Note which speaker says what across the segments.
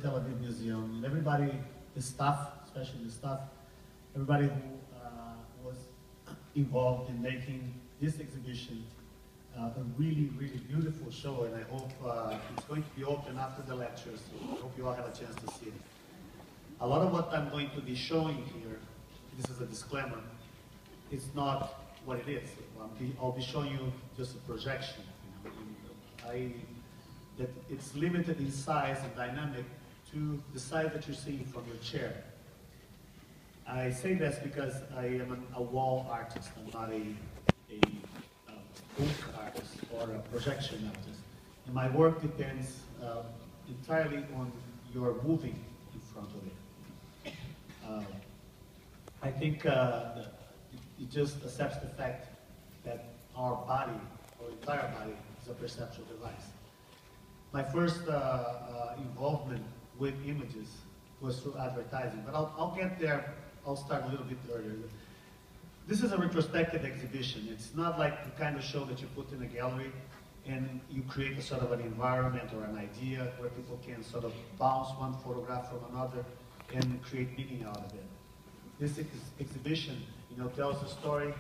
Speaker 1: Tel Aviv Museum, and everybody, the staff, especially the staff, everybody who was involved in making this exhibition a really, really beautiful show, and I hope it's going to be open after the lecture, so I hope you all have a chance to see it. A lot of what I'm going to be showing here, this is a disclaimer, it's not what it is. I'll be showing you just a projection. That it's limited in size and dynamic to the size that you're seeing from your chair. I say this because I am a wall artist. I'm not a book artist or a projection artist. And my work depends entirely on your moving in front of it. I think it just accepts the fact that our body, our entire body, is a perceptual device. My first involvement with images was through advertising, but I'll get there. I'll start a little bit earlier. This is a retrospective exhibition. It's not like the kind of show that you put in a gallery and you create a sort of an environment or an idea where people can sort of bounce one photograph from another and create meaning out of it. This exhibition, tells the story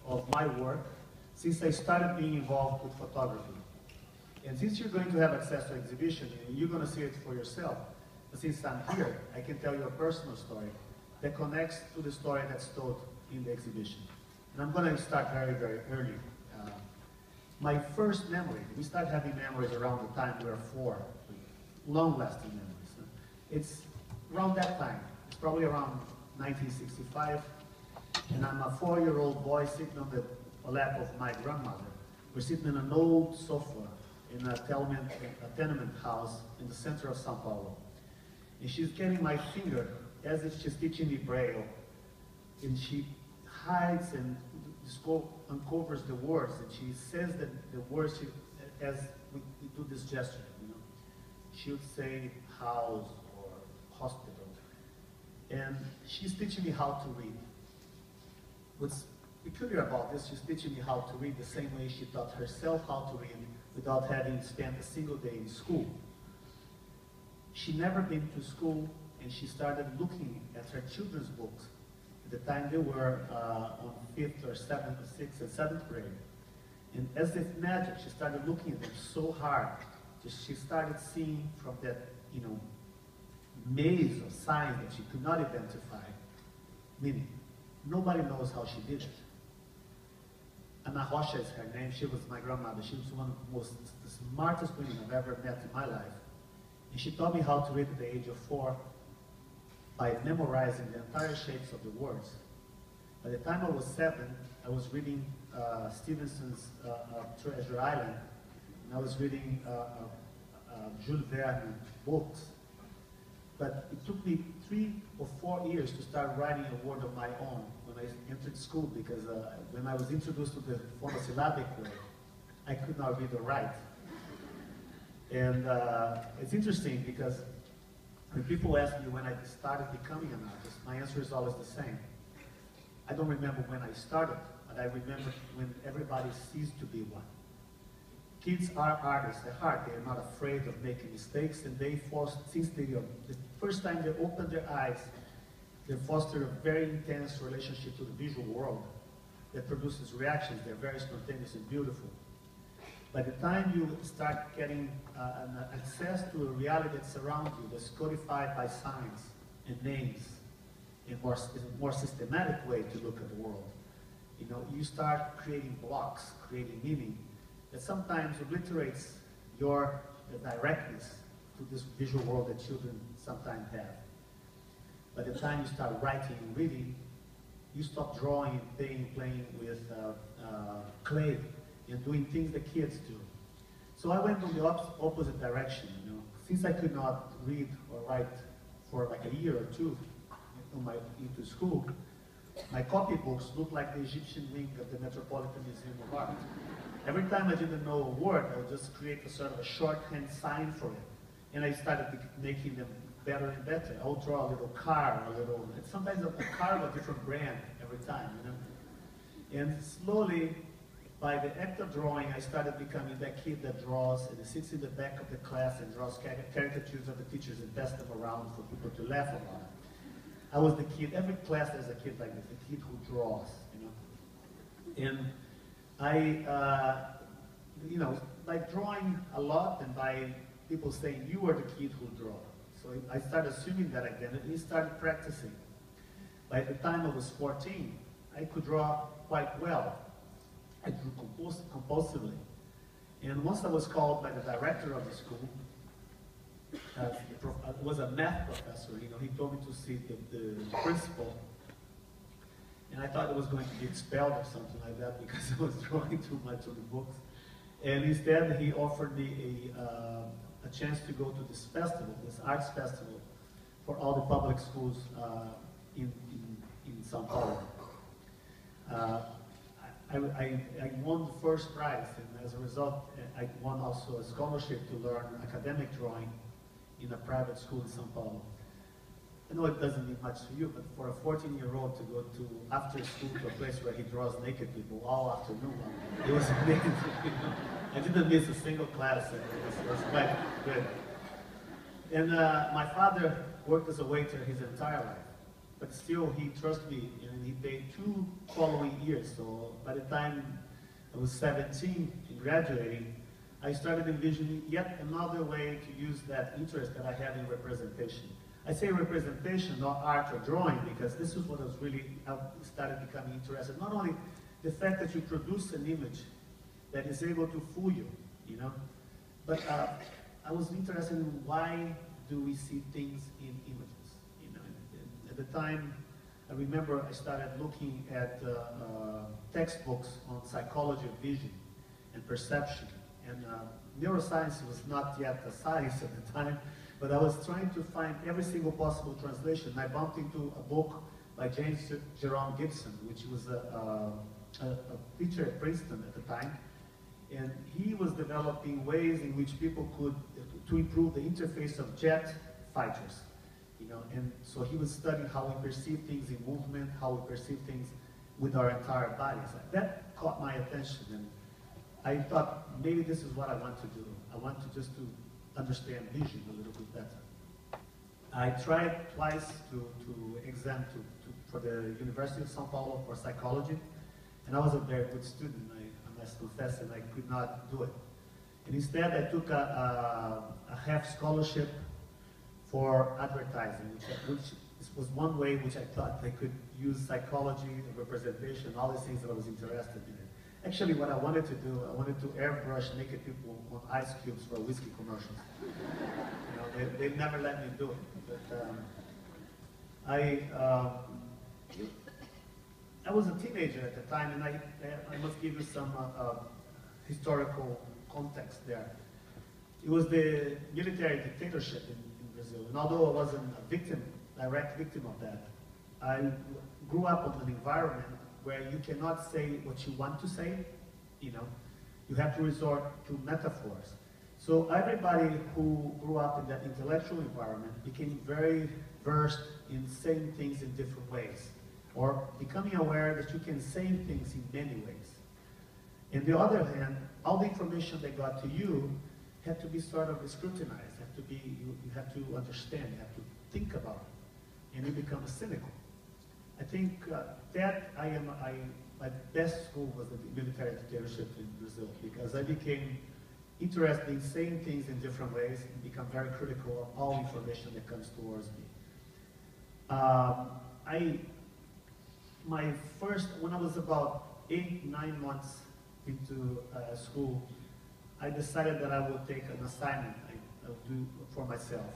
Speaker 1: of my work since I started being involved with photography. And since you're going to have access to the exhibition, you're going to see it for yourself. But since I'm here, I can tell you a personal story that connects to the story that's told in the exhibition. And I'm going to start very, very early. My first memory, we start having memories around the time we were 4, long-lasting memories. It's around that time. It's probably around 1965. And I'm a 4-year-old boy sitting on the lap of my grandmother. We're sitting in an old sofa in a tenement house in the center of São Paulo. And she's getting my finger as if she's teaching me Braille. And she hides and uncovers the words. And she says that the words as we do this gesture, She would say house or hospital. And she's teaching me how to read. What's peculiar about this, she's teaching me how to read the same way she taught herself how to read without having spent a single day in school. She'd never been to school, and she started looking at her children's books at the time they were on 5th or 7th or 6th and 7th grade. And as if magic, she started looking at them so hard, she started seeing from that, maze of signs that she could not identify meaning. Nobody knows how she did it. Ana Rocha is her name. She was my grandmother. She was one of the smartest women I've ever met in my life. And she taught me how to read at the age of 4 by memorizing the entire shapes of the words. By the time I was 7, I was reading Stevenson's Treasure Island, and I was reading Jules Verne books. But it took me 3 or 4 years to start writing a word of my own when I entered school, because when I was introduced to the phonosyllabic way, I could not read or write. And it's interesting because when people ask me when I started becoming an artist, my answer is always the same. I don't remember when I started, but I remember when everybody ceased to be one. Kids are artists at heart. They are not afraid of making mistakes, and since the first time they open their eyes, they foster a very intense relationship to the visual world that produces reactions. They're very spontaneous and beautiful. By the time you start getting access to a reality that surrounds you, that's codified by signs and names, in a more systematic way to look at the world, you start creating blocks, creating meaning, that sometimes obliterates your directness to this visual world that children sometimes have. By the time you start writing and reading, you stop drawing and playing with clay and doing things that kids do. So I went in the opposite direction. Since I could not read or write for like a year or 2 into school, my copybooks looked like the Egyptian wing of the Metropolitan Museum of Art. Every time I didn't know a word, I would just create a sort of a shorthand sign for it. And I started making them better and better. I would draw a little car, sometimes a car of a different brand every time, And slowly, by the act of drawing, I started becoming that kid that draws and sits in the back of the class and draws caricatures of the teachers and passes them around for people to laugh about. I was the kid, every class there's a kid like this, the kid who draws, you know. And I, you know, by drawing a lot and by people saying, you are the kid who draws. So I started assuming that identity and started practicing. By the time I was 14, I could draw quite well. I drew compulsively. And once I was called by the director of the school, it was a math professor, you know, he told me to see the principal. And I thought I was going to be expelled or something like that because I was drawing too much on the books. And instead, he offered me a chance to go to this festival, this arts festival, for all the public schools in São Paulo. I won the first prize, and as a result, I won also a scholarship to learn academic drawing in a private school in São Paulo. I know it doesn't mean much to you, but for a 14-year-old to go to after school to a place where he draws naked people all afternoon, it was amazing. You know? I didn't miss a single class, and it was quite good. And my father worked as a waiter his entire life, but still he trusted me, and he paid 2 following years. So by the time I was 17 and graduating, I started envisioning yet another way to use that interest that I had in representation. I say representation, not art or drawing, because this is what I was really started becoming interested. Not only the fact that you produce an image that is able to fool you, you know, but I was interested in why do we see things in images, you know. And at the time, I remember I started looking at textbooks on psychology of vision and perception. And neuroscience was not yet a science at the time, but I was trying to find every single possible translation. I bumped into a book by James Jerome Gibson, which was a teacher at Princeton at the time. And he was developing ways in which people could, to improve the interface of jet fighters. You know, and so he was studying how we perceive things in movement, how we perceive things with our entire bodies. That caught my attention, and I thought maybe this is what I want to do. I want to just to understand vision a little bit better. I tried twice to exam for the University of São Paulo for psychology, and I was a very good student, I must confess, and I could not do it. And instead I took a half scholarship for advertising, which was one way which I thought I could use psychology, representation, all these things that I was interested in. Actually, what I wanted to do, I wanted to airbrush naked people on ice cubes for whiskey commercials. You know, they never let me do it. But I was a teenager at the time, and I must give you some historical context there. It was the military dictatorship in Brazil, and although I wasn't a victim, direct victim of that, I grew up in an environment where you cannot say what you want to say, you know. You have to resort to metaphors. So everybody who grew up in that intellectual environment became very versed in saying things in different ways, or becoming aware that you can say things in many ways. On the other hand, all the information they got to you had to be sort of scrutinized, you have to understand, you have to think about it, and you become cynical. I think my best school was the military dictatorship in Brazil, because I became interested in saying things in different ways and become very critical of all information that comes towards me. When I was about 8-9 months into school, I decided that I would take an assignment I would do for myself.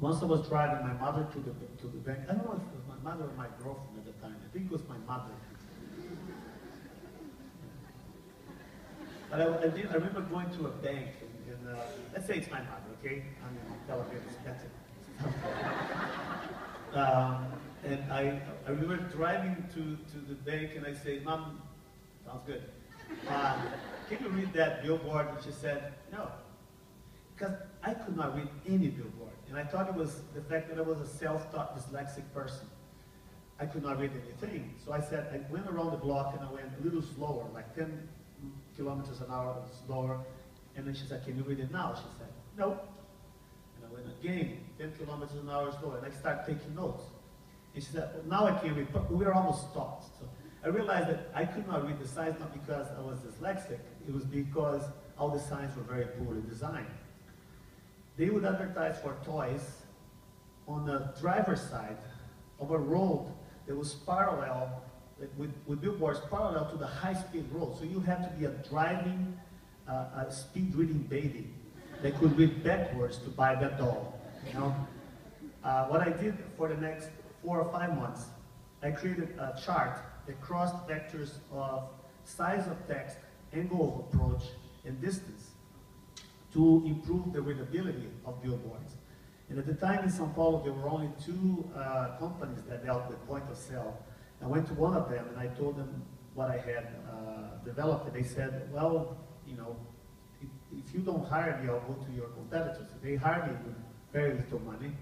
Speaker 1: Once I was driving my mother to the bank. I don't know if it was my mother or my girlfriend at the time. I think it was my mother. But I remember going to a bank, and let's say it's my mother, okay? I mean, Tel Aviv is better. And I remember driving to the bank, and I said, "Mom, sounds good. Can you read that billboard?" And she said, "No." Because I could not read any billboard. And I thought it was the fact that I was a self-taught dyslexic person. I could not read anything. So I said, I went around the block and I went a little slower, like 10 kilometers an hour slower. And then she said, can you read it now? She said, no. And I went again, 10 kilometers an hour slower. And I started taking notes. And she said, well, now I can read, but we were almost stopped. So I realized that I could not read the signs, not because I was dyslexic. It was because all the signs were very poorly designed. They would advertise for toys on the driver's side of a road that was parallel, with billboards parallel to the high-speed road. So you had to be a driving, a speed-reading baby that could read backwards to buy that doll. You know, what I did for the next 4 or 5 months, I created a chart that crossed vectors of size of text, angle of approach, and distance to improve the readability of billboards. And at the time in São Paulo, there were only 2 companies that dealt with point of sale. I went to one of them and I told them what I had developed, and they said, well, you know, if you don't hire me, I'll go to your competitors. They hired me with very little money.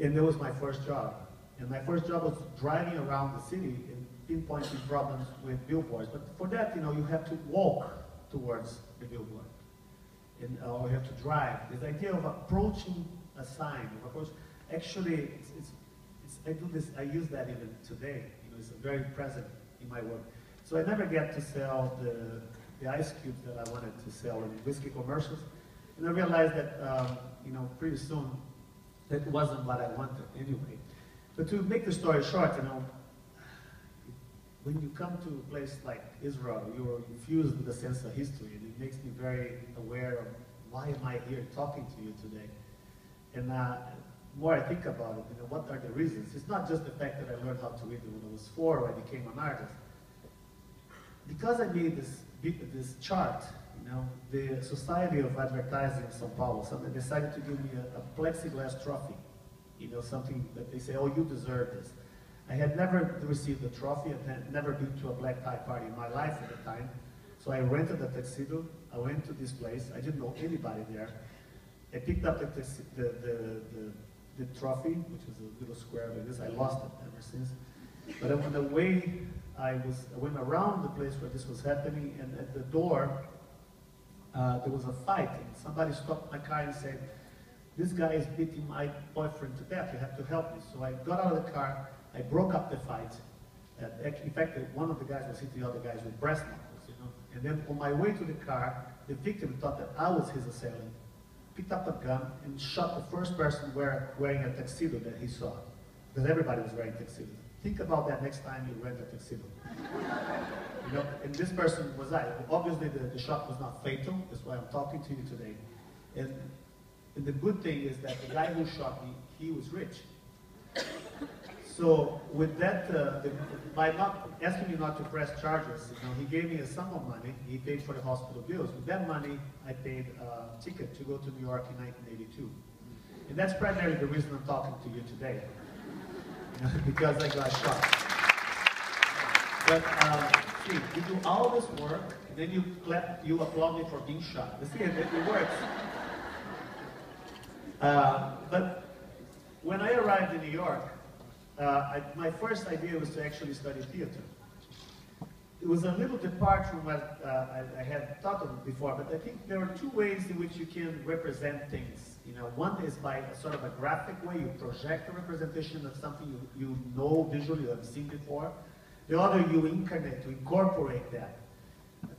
Speaker 1: And that was my first job. And my first job was driving around the city and pinpointing problems with billboards. But for that, you know, you have to walk towards the billboard. And, or you have to drive. This idea of approaching a sign, actually, I do this, I use that even today. You know, it's very present in my work. So I never get to sell the ice cubes that I wanted to sell in whiskey commercials. And I realized that, you know, pretty soon, that wasn't what I wanted anyway. But to make the story short, you know, when you come to a place like Israel, you're infused with a sense of history, and it makes me very aware of why am I here talking to you today. And the more I think about it, you know, what are the reasons? It's not just the fact that I learned how to read when I was 4 or I became an artist. Because I made this chart, you know, the Society of Advertising in São Paulo, they decided to give me a plexiglass trophy. You know, something that they say, oh, you deserve this. I had never received a trophy. I had never been to a black tie party in my life at the time. So I rented a tuxedo. I went to this place. I didn't know anybody there. I picked up the trophy, which was a little square like this. I lost it ever since. But on the way, I went around the place where this was happening, and at the door, there was a fight. And somebody stopped my car and said, this guy is beating my boyfriend to death. You have to help me. So I got out of the car. I broke up the fight. In fact, one of the guys was hitting the other guys with brass knuckles, you know. And then on my way to the car, the victim thought that I was his assailant, picked up a gun and shot the first person wearing a tuxedo that he saw, because everybody was wearing tuxedos. Think about that next time you rent a tuxedo. You know, and this person was I. Obviously, the shot was not fatal. That's why I'm talking to you today. And the good thing is that the guy who shot me, he was rich. So with that, by not asking me not to press charges, you know, he gave me a sum of money. He paid for the hospital bills. With that money, I paid a ticket to go to New York in 1982. And that's primarily the reason I'm talking to you today, you know, because I got shot. But see, you do all this work, and then you applaud me for being shot. See, it works. But when I arrived in New York, my first idea was to actually study theater. It was a little departure from what I had thought of before, but I think there are 2 ways in which you can represent things. You know, one is by a sort of a graphic way. You project a representation of something you know visually, you have seen before. The other, you incarnate, to incorporate that.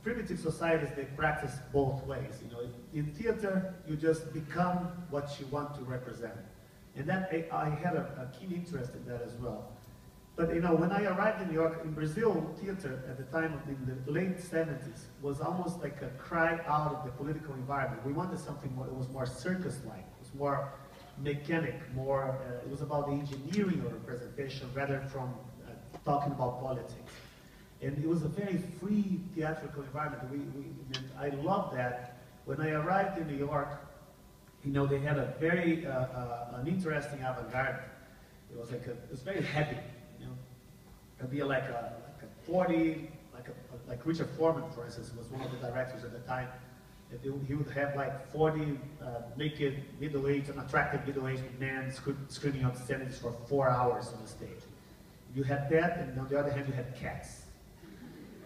Speaker 1: Primitive societies, they practice both ways. You know, in theater, you just become what you want to represent. And that, I had a keen interest in that as well. But you know, when I arrived in New York, in Brazil, theater at the time, in the late 70s, was almost like a cry out of the political environment. We wanted something more, it was more circus-like, it was more mechanic, more, it was about the engineering of representation rather from talking about politics. And it was a very free theatrical environment. I loved that. When I arrived in New York, you know, they had a very, an interesting avant-garde. It was like it was very heavy, you know. It'd be like a 40, like Richard Foreman, for instance, was one of the directors at the time. He would have like 40 naked, middle-aged, unattractive middle-aged men screaming obscenities for 4 hours on the stage. You had that, and on the other hand, you had cats.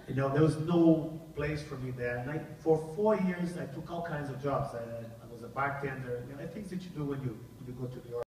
Speaker 1: You know, there was no place for me there. And for 4 years, I took all kinds of jobs. I was a bartender, you know, things that you do when you go to New York.